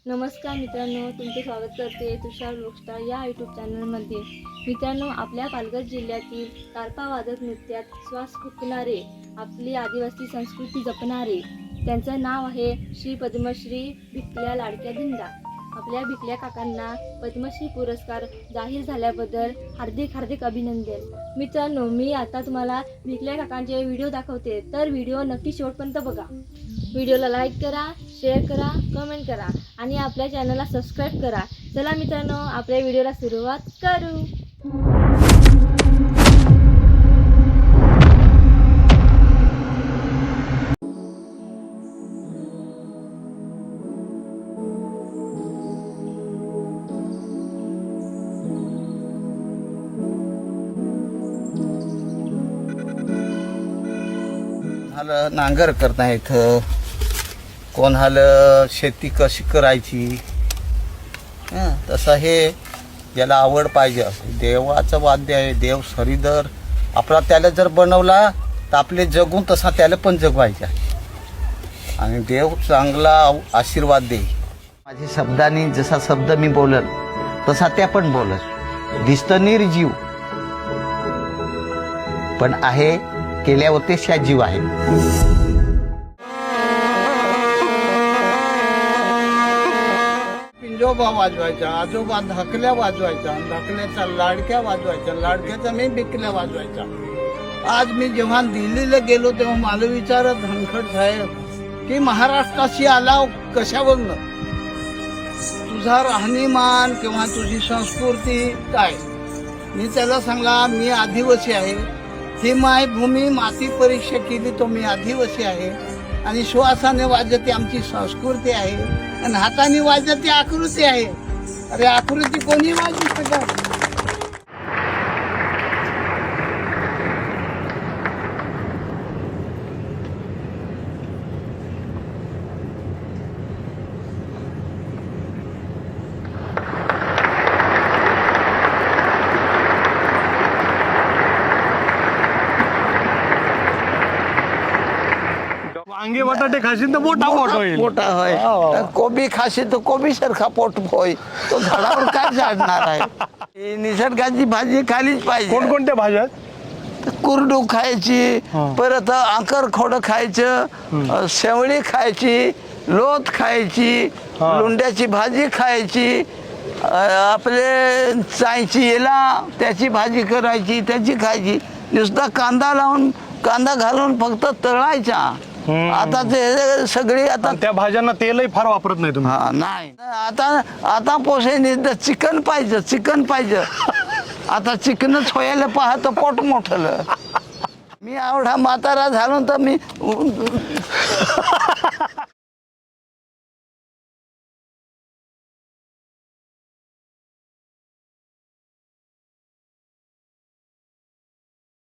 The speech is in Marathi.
नमस्कार मित्रांनो, तुमचे स्वागत करते तुषार लोकस्टार या यूट्यूब चॅनलमध्ये। मित्रांनो, आपल्या पालघर जिल्ह्यातील तारपा वादक नृत्यात श्वास फुंकणारे, आपली आदिवासी संस्कृती जपणारे, त्यांचं नाव आहे श्री पद्मश्री भिकल्या लाडक्या दिंडा। आपल्या भिकल्या काकांना पद्मश्री पुरस्कार जाहीर झाल्याबद्दल हार्दिक अभिनंदन। मित्रांनो, मी आता तुम्हाला भिकल्या काकांचे व्हिडिओ दाखवते, तर व्हिडिओ नक्की शेवटपर्यंत बघा। व्हिडिओला लाईक करा, शेअर करा, कमेंट करा आणि आपल्या चॅनलला सबस्क्राईब करा। चला मित्रांनो, आपल्या व्हिडिओला सुरुवात करू। हालं नांगर करता इथं, कोण हालं शेती कशी करायची, तसं हे ज्याला आवड पाहिजे देवाचं वाद्य आहे। देव सरीदर आपला त्याला जर बनवला तर आपले जगून तसा त्याला पण जगवायचा आणि देव चांगला आशीर्वाद दे। माझ्या शब्दांनी जसा शब्द मी बोलल तसा त्या पण बोलल। दिसतं निर्जीव पण आहे, केल्या होते जीव आहे। पिंजोबा वाजवायचा, आजोबा धाकल्या वाजवायचा, धाकल्याचा लाडक्या वाजवायचा, लाडक्याचा मी बिकल्या वाजवायचा। आज मी जेव्हा दिल्लीला गेलो तेव्हा मला विचारत धनखड साहेब की महाराष्ट्राशी आला कशावरनं, तुझा राहणीमान किंवा तुझी संस्कृती काय। मी त्याला सांगला मी आदिवासी आहे, ही मायभूमी माती परीक्षा केली तो मी आदिवासी आहे आणि श्वासाने वाजते आमची संस्कृती आहे आणि हाताने वाजते आकृती आहे। अरे आकृती कोणी वाजू शकत। वांगे बटाटे खाशील तर मोठा पोट होईल। मोठा होय, कोबी खाशील तर कोबी सारखा पोट होय, तो झाडावर काय झाडणार आहे। निसर्गाची भाजी खालीच पाहिजे। कोणकोणत्या भाज्या? कुरडू खायची, परत आकर खोडं खायचं, शेवळी खायची, लोथ खायची, लोंड्याची भाजी खायची, आपले चायची येला त्याची भाजी करायची, त्याची खायची। नुसता कांदा लावून कांदा घालून फक्त तळायचा। आता ते सगळी आता त्या भाज्यांना तेलही फार वापरत नाही तुम्ही? नाही, आता पोसेने चिकन पाहिजे। आता चिकनच व्हायला पाहतो पोट मोठलं। मी एवढा म्हातारा झालो तर मी